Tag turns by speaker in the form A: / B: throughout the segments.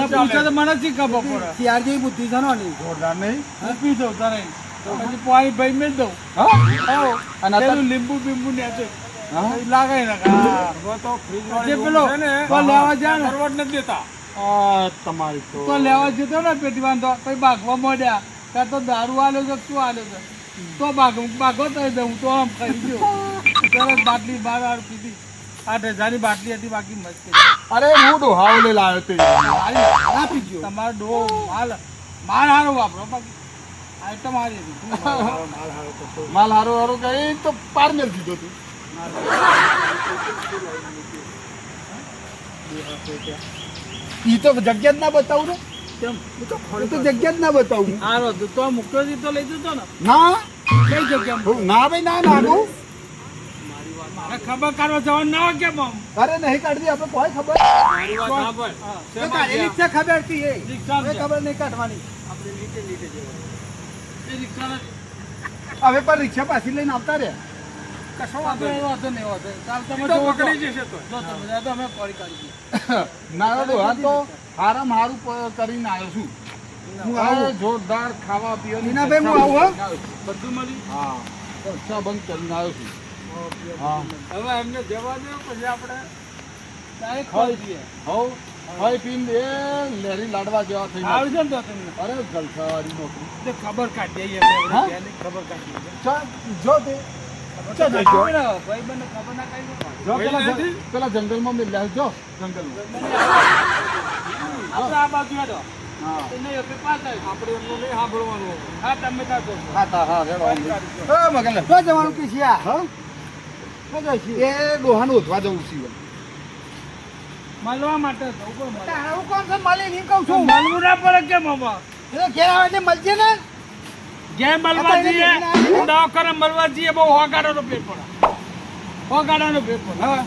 A: પૂછે તો મને શી ખબર પડે
B: ત્યાર જેવી બુદ્ધિ છે ને
A: જોરદાર નહીં હું પી દઉં તારે પછી પાણી ભાઈ મેળ દઉં
C: અને
A: પેલું લીંબુ બીંબુ ને લાગે ને તો પેલો તો લેવા જાય ને ફરવડ નથી દેતા
C: તમારી
A: તો લેવા જતો ને પેટી બાંધો પછી ભાગવા મળ્યા ત્યાં તો દારૂ આલ્યો છે શું આલ્યો છે તો ભાગો તો દઉં તો આમ ખાઈ ગયો તરત બાટલી 12 પીધી 8,000 ની બાટલી હતી બાકી મસ્ત
C: અરે હું ડોહાવલે લાવ્યો તે
A: ના પીજો તમારો ડો માલ હારો વાપરો બાકી આઈટમ હારી હતી
C: માલ હારો કરી તો પાર મેલ દીધો તું ઈ તો જગ્યા જ ના બતાવું ને
A: કેમ
C: તો જગ્યા જ ના બતાવું
A: હારો તો મુક્તો તો લઈ જતો ને
C: ના
A: કઈ જગ્યા
C: ના ભાઈ ના બહુ
A: મારે ખબર કાઢવા જવાનું ના હોય કેમ આમ
C: અરે નહીં કાઢવી આપણે કોઈ ખબર
A: મારી વાત સાંભળ
B: રિક્ષા ખબર હતી એ
A: રિક્ષા
B: ખબર નહીં કાઢવાની
A: આપણે નીચે જવાનું એ રિક્ષા
C: હવે પણ રિક્ષા પાછી લઈને આવતા રહ્યા
A: કશો વાંધો નહીં હોતો ચાલ તમે જો પકડી જશે તો જો તમે તો અમે પડી કાઢી
C: ના ડોહા તો હારામ હારું કરીને આવ્યો છું હું આવું જોરદાર ખાવા પીવાનું
B: નીનાભાઈ હું આવું
A: બધું મળી
C: હા પૈસા બંધ કરીને આવ્યો છું
A: હવે એમને જવા દો પછી આપણે ડાયરેક્ટ ખાઈ દઈએ
C: ખાઈ પીને એ લેરી લાડવા જેવા થઈ
A: આવજો ને તો તમને
C: અરે જલસાવાળી નોકરી
A: ખબર કાઢી દઈએ આપણે ખબર કાઢી દઈએ
C: જો તે
A: ભાઈ બંને ખબર ના કાઢી
C: જો પેલા જંગલમાં મેં લે જો જંગલમાં
A: આપણે આ બાજુ હેડો
C: હા
A: નહીં આપણે પાછા આપણે એમનું નહીં સાંભળવાનું હા તમે તાકો
C: હા રેડો મગન
B: તો જવાનું કે છે
C: હા એ ડોહાનું ઉધવા જવું છે
A: મળવા માટે જવું પડે
B: હું કોણ છે મળી નહીં કહું છું
A: મળવું ના પડે કેમ બાબા
B: એટલે ઘેર આવે એટલે મળશે ને
A: જેમ મળવા જઈએ દવાખાને મળવા જઈએ બહુ હોગાડાનો પેટ પડે હોગાડાનો પેટ પડે હા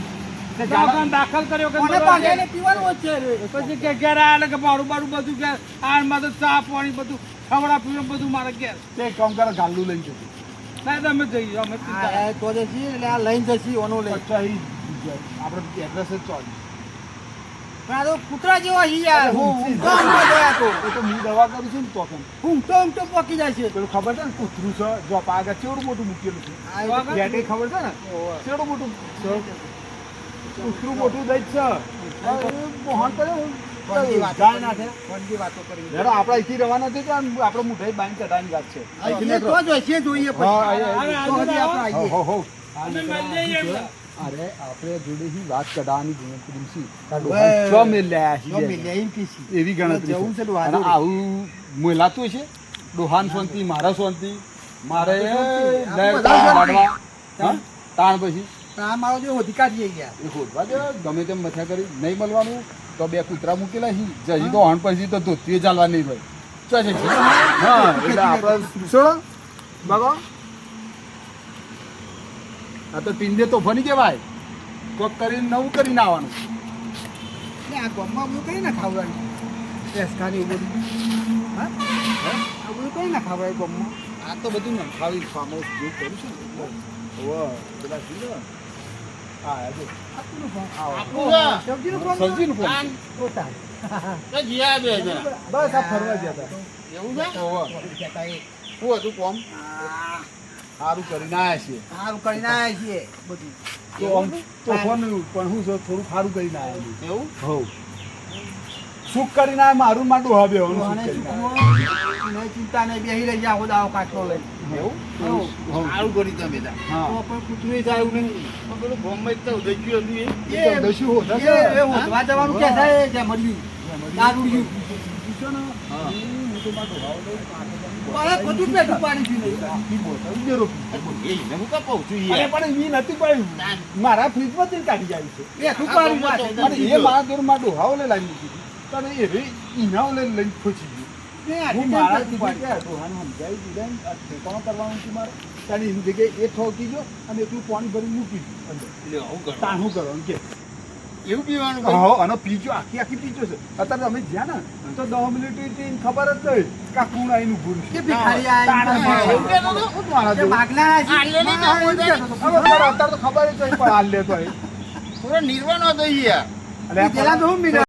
A: દવાખાને દાખલ કર્યો કે
B: કોને પાછળ પીવાનું છે
A: પછી કે ઘેર આલે કે બારું બધું ઘેર આમાં તો ચા પાણી બધું ખવડા પીવું બધું મારે ઘેર
C: તે કામ કરે ગાલ્લું લઈને જતું
A: ના તમે જઈએ અમે
B: તો જશી એટલે આ લઈને જશી ઓનો લઈ
C: આપણે એડ્રેસ જ ચાલી
B: પણ આ તો કૂતરા જેવા છે યાર હું તો જોયા તો
C: એ તો હું દવા કરું છું ને તો કેમ
B: હું તો પકી જાય છે
C: પેલું ખબર છે ને કૂતરું છે જો આગળ કેવડું મોટું મૂકેલું છે ગેટે ખબર છે ને કેવડું મોટું કૂતરું મોટું દઈ છે મોહન કરે
B: ગાય ના છે વનની વાતો કરી
C: યાર આપણે અહીંથી રવાના થઈ ગયા આપણે મુઠાઈ બાંધ ચઢાની વાત છે
B: તો જોઈશે જોઈએ પછી
A: અમે મળી જઈએ
C: અરે આપણે જોડે ही વાત કઢાની ગણતરી છે છ મેલ્યા છે એવી ગણતરી
B: જવું છે
C: અને આવું મેલાતું છે ડોહાન શાંતિ મારા શાંતિ મારે લાડવા તાણ પછી
B: આ મારો જે અધિકાર છે યાર
C: એ ખોદવા દે ગમે તેમ મથા કરી નહીં મળવાનું તો બે કૂતરા મૂકેલા જજી તો હણ પછી તો ધોતીએ ચાલવા નહીં ભાઈ ચાલે છે હા એટલે આપણે છોડો બાબા આ તો ટીંડે તો ફની કેવાય કોક કરીને નવું કરીને આવવાનું
B: આ ગમમાં બધું કઈ ના ખાવડાવી એસકાની એવું બધું હા આ બધું કઈ ના ખાવડાવી ગમમાં
C: આ તો બધું ને ખાલી ફાર્મ હાઉસ જે કરું છું ને પેલા શું હા આજે સબ્જીનું ફોન બસ આ ફરવા ગયા હતા
B: એવું છે
C: શું હતું કોમ સારું કરીને આવ્યા છીએ
B: સારું કરીને આવ્યા છીએ બધું
C: તો આમ તો ફોન પણ હું થોડું સારું કરીને આવ્યા
B: એવું
C: હોવ સુખ કરીને આવ્યા મારું માં ડોહા બેવાનું
B: ચિંતા નહીં બેસી રહી જાય દાવો કાટલો લઈ
C: એવું
B: સારું કરી તમે
C: હા
B: પણ કૂતરું થાય એવું નહીં
A: પેલું બોમ્બે તો દઈશું
B: હોધવા જવાનું કે થાય ત્યાં મળ્યું દારૂડિયું બધું પેટું પાડી
C: મારા ફ્રીજમાં કાઢી જાય છે એ મારા દોર માં ડોહાઓ લઈ લાવી દીધી એ ઈનાઓ લઈને ખોચી ગયું હું મારા ડોહાને સમજાવી દીધા ઠેકાણો કરવાનું છે મારે ત્યારે એની જગ્યાએ એ ઠોકી ગયો અને એટલું પાણી ભરી મૂકી દીધું અંદર તાણું કરવાનું કે
B: એવું પીવાનું
C: હા અને પીજો આખી પીજો છે અત્યારે અમે જ્યાં ને તો 10 મિનિટ ખબર જ નહીં કા કોણ આવીને ઉભું છે
B: અત્યારે
C: તો ખબર જ નહીં પણ હાલ લેતો
B: નિર્વાણ હતો